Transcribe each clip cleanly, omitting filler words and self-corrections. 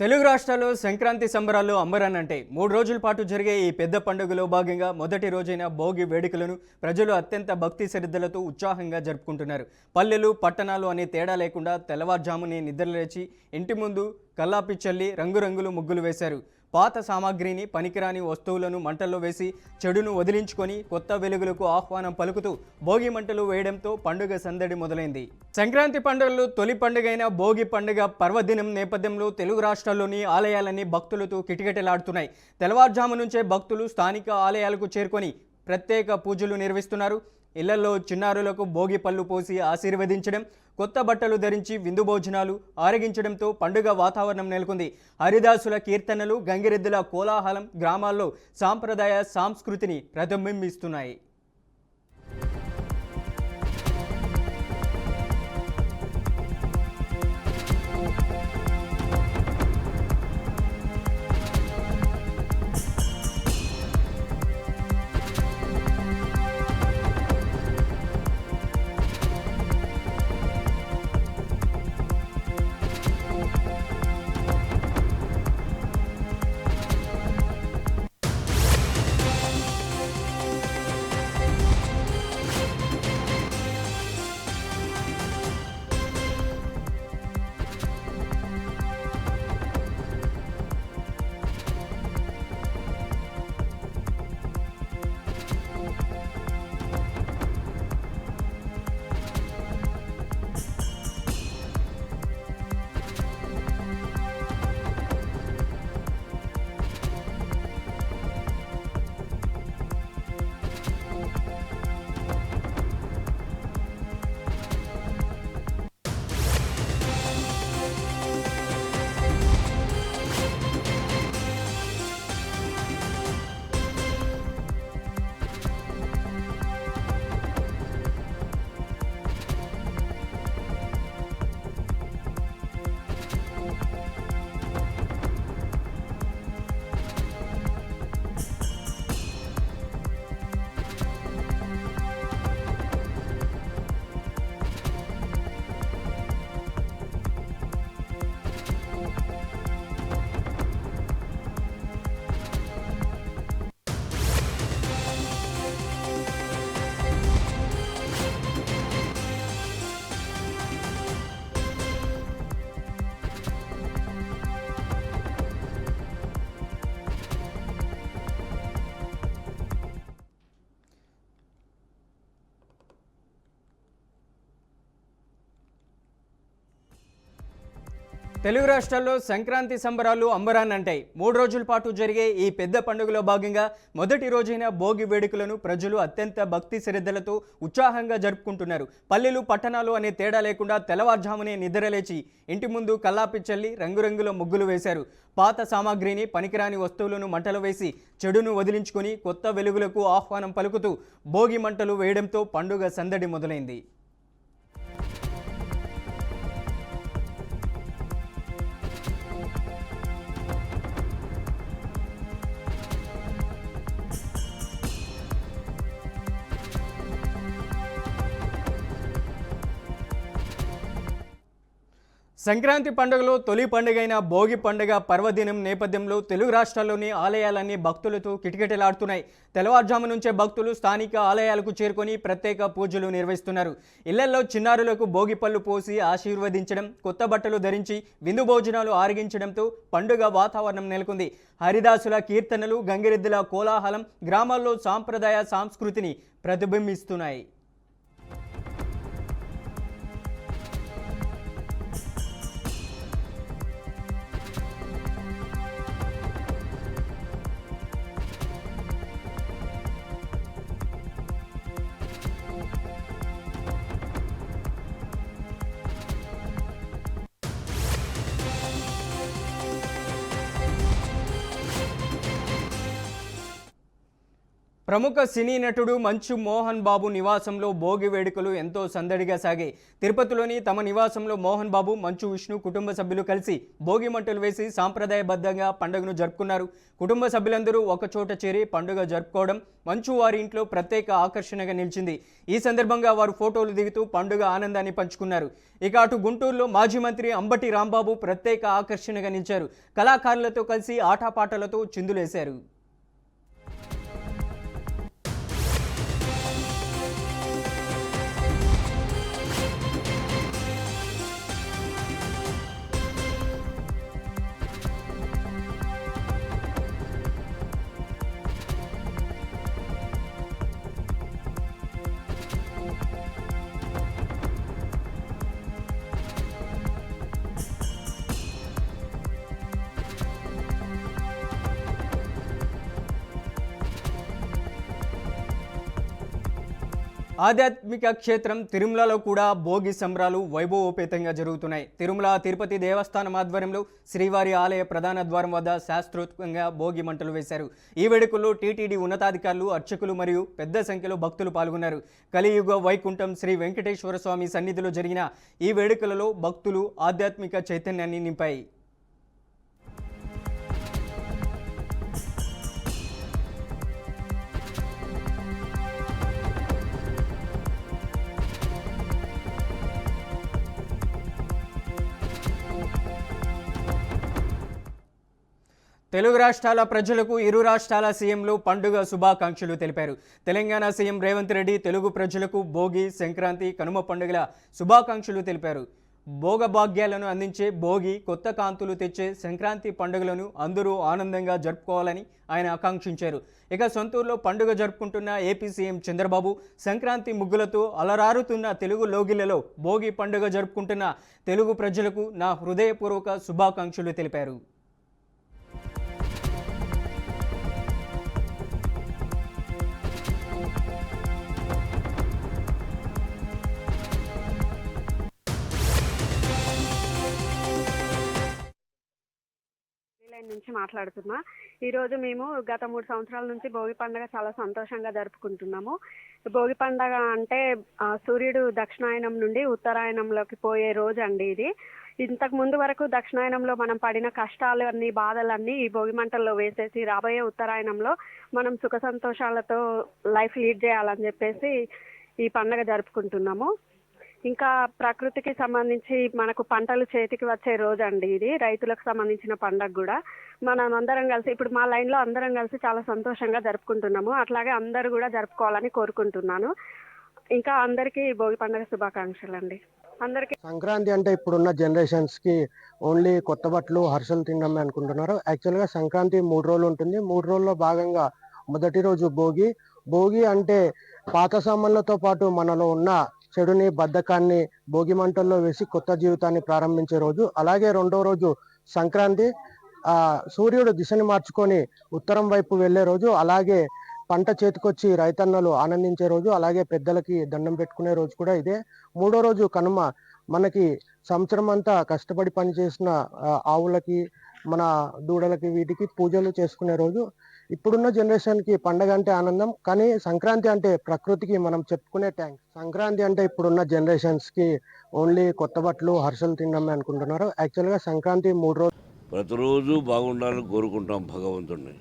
తెలుగు రాష్ట్రాల్లో సంక్రాంతి సంబరాల్లో అంబరానంటే 3 రోజుల పాటు జరిగే ఈ పెద్ద పండుగలో భాగంగా మొదటి రోజైన భోగి వేడుకలను ప్రజలు అత్యంత భక్తి శ్రద్ధలతో ఉత్సాహంగా జరుపుకుంటున్నారు. పల్లెలు పట్టణాలు అనే తేడా లేకుండా తెల్లవారుజామునే నిద్రలేచి ఇంటి ముందు కల్లాపి చల్లి రంగురంగులు ముగ్గులు వేశారు. పాత సామాగ్రిని పనికిరాని వస్తువులను మంటల్లో వేసి చెడును వదిలించుకొని కొత్త వెలుగులకు ఆహ్వానం పలుకుతూ భోగి మంటలు వేయడంతో పండుగ సందడి మొదలైంది. సంక్రాంతి పండుగలో తొలి పండుగైన భోగి పండుగ పర్వదినం నేపథ్యంలో తెలుగు రాష్ట్రాల్లోని ఆలయాలన్నీ భక్తులతో కిటకిటలాడుతున్నాయి. తెల్లవారుజాము నుంచే భక్తులు స్థానిక ఆలయాలకు చేరుకొని ప్రత్యేక పూజలు నిర్వహిస్తున్నారు. ఇళ్లలో చిన్నారులకు భోగి పళ్ళు పోసి ఆశీర్వదించడం, కొత్త బట్టలు ధరించి విందు భోజనాలు ఆరగించడంతో పండుగ వాతావరణం నెలకొంది. హరిదాసుల కీర్తనలు, గంగిరెద్దుల కోలాహలం గ్రామాల్లో సాంప్రదాయ సంస్కృతిని ప్రతిబింబిస్తున్నాయి. తెలుగు రాష్ట్రాల్లో సంక్రాంతి సంబరాలు అంబరాన్నంటాయి. 3 రోజుల పాటు జరిగే ఈ పెద్ద పండుగలో భాగంగా మొదటి రోజైన భోగి వేడుకలను ప్రజలు అత్యంత భక్తి శ్రద్ధలతో ఉత్సాహంగా జరుపుకుంటున్నారు. పల్లెలు పట్టణాలు అనే తేడా లేకుండా తెల్లవారుజామునే నిద్రలేచి ఇంటి ముందు కల్లాపి చల్లి రంగురంగుల ముగ్గులు వేశారు. పాత సామాగ్రిని పనికిరాని వస్తువులను మంటలు వేసి చెడును వదిలించుకొని కొత్త వెలుగులకు ఆహ్వానం పలుకుతూ భోగి మంటలు వేయడంతో పండుగ సందడి మొదలైంది. సంక్రాంతి పండుగలో తొలి పండుగైన భోగి పండుగ పర్వదినం నేపథ్యంలో తెలుగు రాష్ట్రాల్లోని ఆలయాలన్నీ భక్తులతో కిటకిటలాడుతున్నాయి. తెల్లవారుజాము నుంచే భక్తులు స్థానిక ఆలయాలకు చేరుకొని ప్రత్యేక పూజలు నిర్వహిస్తున్నారు. ఇళ్లలో చిన్నారులకు భోగి పళ్ళు పోసి ఆశీర్వదించడం, కొత్త బట్టలు ధరించి విందు భోజనాలు ఆరగించడంతో పండుగ వాతావరణం నెలకొంది. హరిదాసుల కీర్తనలు, గంగిరెద్దుల కోలాహలం గ్రామాల్లో సాంప్రదాయ సంస్కృతిని ప్రతిబింబిస్తున్నాయి. ప్రముఖ సినీ నటుడు మంచు మోహన్ బాబు నివాసంలో భోగి వేడుకలు ఎంతో సందడిగా సాగాయి. తిరుపతిలోని తమ నివాసంలో మోహన్ బాబు, మంచు విష్ణు కుటుంబ సభ్యులు కలిసి భోగి మంటలు వేసి సాంప్రదాయబద్ధంగా పండుగను జరుపుకున్నారు. కుటుంబ సభ్యులందరూ ఒకచోట చేరి పండుగ జరుపుకోవడం మంచు వారి ఇంట్లో ప్రత్యేక ఆకర్షణగా నిలిచింది. ఈ సందర్భంగా వారు ఫోటోలు దిగుతూ పండుగ ఆనందాన్ని పంచుకున్నారు. ఇక అటు గుంటూరులో మాజీ మంత్రి అంబటి రాంబాబు ప్రత్యేక ఆకర్షణగా నిలిచారు. కళాకారులతో కలిసి ఆటపాటలతో చిందులేశారు. ఆధ్యాత్మిక క్షేత్రం తిరుమలలో కూడా భోగి సంబరాలు వైభవోపేతంగా జరుగుతున్నాయి. తిరుమల తిరుపతి దేవస్థానం ఆధ్వర్యంలో శ్రీవారి ఆలయ ప్రధాన ద్వారం వద్ద శాస్త్రోక్తంగా భోగి మంటలు వేశారు. ఈ వేడుకల్లో టీటీడీ ఉన్నతాధికారులు, అర్చకులు మరియు పెద్ద సంఖ్యలో భక్తులు పాల్గొన్నారు. కలియుగ వైకుంఠం శ్రీ వెంకటేశ్వర స్వామి సన్నిధిలో జరిగిన ఈ వేడుకలలో భక్తులు ఆధ్యాత్మిక చైతన్యాన్ని నింపాయి. తెలుగు రాష్ట్రాల ప్రజలకు ఇరు రాష్ట్రాల సీఎంలు పండుగ శుభాకాంక్షలు తెలిపారు. తెలంగాణ సీఎం రేవంత్ రెడ్డి తెలుగు ప్రజలకు భోగి, సంక్రాంతి, కనుమ పండుగల శుభాకాంక్షలు తెలిపారు. భోగభాగ్యాలను అందించే భోగి, కొత్త కాంతులు తెచ్చే సంక్రాంతి పండుగలను అందరూ ఆనందంగా జరుపుకోవాలని ఆయన ఆకాంక్షించారు. ఇక సొంతూరులో పండుగ జరుపుకుంటున్న ఏపీ సీఎం చంద్రబాబు సంక్రాంతి ముగ్గులతో అలరారుతున్న తెలుగు లోగిళ్లలో భోగి పండుగ జరుపుకుంటున్న తెలుగు ప్రజలకు నా హృదయపూర్వక శుభాకాంక్షలు తెలిపారు. నుంచి మాట్లాడుతున్నా. ఈరోజు మేము గత 3 సంవత్సరాల నుంచి భోగి పండుగ చాలా సంతోషంగా జరుపుకుంటున్నాము. భోగి పండుగ అంటే సూర్యుడు దక్షిణాయనం నుండి ఉత్తరాయణంలోకి పోయే రోజు అండి ఇది. ఇంతకు ముందు వరకు దక్షిణాయనంలో మనం పడిన కష్టాలన్నీ, బాధలన్నీ ఈ భోగి మంటల్లో వేసేసి రాబోయే ఉత్తరాయణంలో మనం సుఖ సంతోషాలతో లైఫ్ లీడ్ చేయాలని చెప్పేసి ఈ పండుగ జరుపుకుంటున్నాము. ఇంకా ప్రకృతికి సంబంధించి మనకు పంటలు చేతికి వచ్చే రోజు అండి ఇది. రైతులకు సంబంధించిన పండుగ కూడా మనం అందరం కలిసి, ఇప్పుడు మా లైన్లో అందరం కలిసి చాలా సంతోషంగా జరుపుకుంటున్నాము. అట్లాగే అందరూ కూడా జరుపుకోవాలని కోరుకుంటున్నాను. ఇంకా అందరికీ భోగి పండుగ శుభాకాంక్షలు అండి. అందరికీ సంక్రాంతి అంటే ఇప్పుడున్న జనరేషన్స్ కి ఓన్లీ కొత్త బట్టలు, హర్షలు తినడమే అనుకుంటున్నారు. యాక్చువల్ గా సంక్రాంతి 3 రోజులు ఉంటుంది. 3 రోజుల్లో భాగంగా మొదటి రోజు భోగి. భోగి అంటే పాత సామాన్లతో పాటు మనలో ఉన్న చెడుని, బద్ధకాన్ని భోగి మంటల్లో వేసి కొత్త జీవితాన్ని ప్రారంభించే రోజు. అలాగే రెండో రోజు సంక్రాంతి, సూర్యుడు దిశని మార్చుకొని ఉత్తరం వైపు వెళ్లే రోజు. అలాగే పంట చేతికొచ్చి రైతన్నలు ఆనందించే రోజు. అలాగే పెద్దలకి దండం పెట్టుకునే రోజు కూడా ఇదే. మూడో రోజు కనుమ. మనకి సంవత్సరం అంతా కష్టపడి పనిచేసిన ఆవులకి, మన దూడలకి, వీటికి పూజలు చేసుకునే రోజు. ఇప్పుడున్న జనరేషన్ కి పండగ అంటే ఆనందం, కానీ సంక్రాంతి అంటే ప్రకృతికి మనం చెప్పుకునే ట్యాంక్. సంక్రాంతి అంటే ఇప్పుడున్న జనరేషన్స్ కి ఓన్లీ కొత్త బట్టలు, హర్షలు తినడమే అనుకుంటున్నారు. యాక్చువల్ గా సంక్రాంతి 3 రోజులు. ప్రతిరోజు బాగుండాలని కోరుకుంటాం భగవంతుడిని.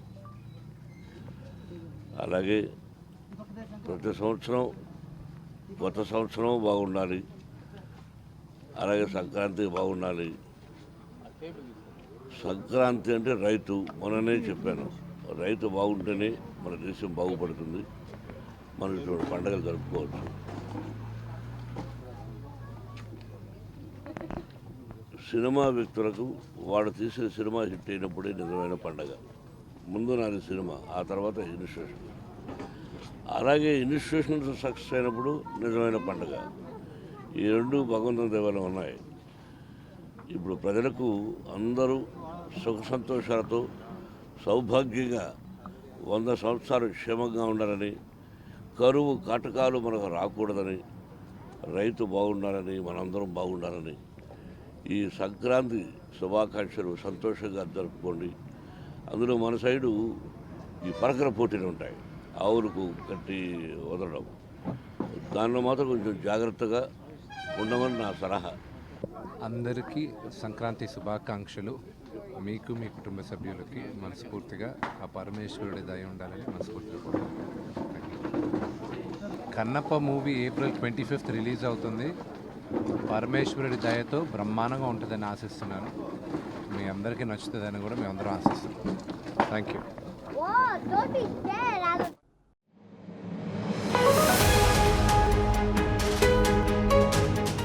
అలాగే ప్రతి సంవత్సరం కొత్త సంవత్సరం బాగుండాలి, అలాగే సంక్రాంతి బాగుండాలి. సంక్రాంతి అంటే రైతు, మొన్ననే చెప్పాను, రైతు బాగుంటేనే మన దేశం బాగుపడుతుంది, మనం ఇటువంటి పండుగలు జరుపుకోవచ్చు. సినిమా వ్యక్తులకు వాడు తీసిన సినిమా హిట్ అయినప్పుడే నిజమైన పండుగ. ముందు నాది సినిమా, ఆ తర్వాత ఇన్స్టిట్యూషన్. అలాగే ఇన్స్టిట్యూషన్స్ సక్సెస్ అయినప్పుడు నిజమైన పండుగ. ఈ రెండు భగవంతుని దేవాలయం ఉన్నాయి. ఇప్పుడు ప్రజలకు అందరూ సుఖ సంతోషాలతో సౌభాగ్యంగా 100 సంవత్సరాలు క్షేమంగా ఉండాలని, కరువు కాటకాలు మనకు రాకూడదని, రైతు బాగుండాలని, మనందరం బాగుండాలని ఈ సంక్రాంతి శుభాకాంక్షలు సంతోషంగా జరుపుకోండి. అందులో మన సైడు ఈ పరకర పోటీలు ఉంటాయి. ఆవులకు కట్టి వదలడం, దానిలో మాత్రం కొంచెం జాగ్రత్తగా ఉండమని నా సలహా. అందరికీ సంక్రాంతి శుభాకాంక్షలు. మీకు మీ కుటుంబ సభ్యులకి మనస్ఫూర్తిగా ఆ పరమేశ్వరుడి దయ ఉండాలని మనస్ఫూర్తిగా కోరుకుంటున్నాను. Kannappa movie April 25th release అవుతుంది. పరమేశ్వరుడి దయతో బ్రహ్మాండంగా ఉంటుందని ఆశిస్తున్నాను. మీ అందరికీ నచ్చుతుందని కూడా మేము అందరం ఆశిస్తున్నాం. Thank you. Whoa, don't be scared.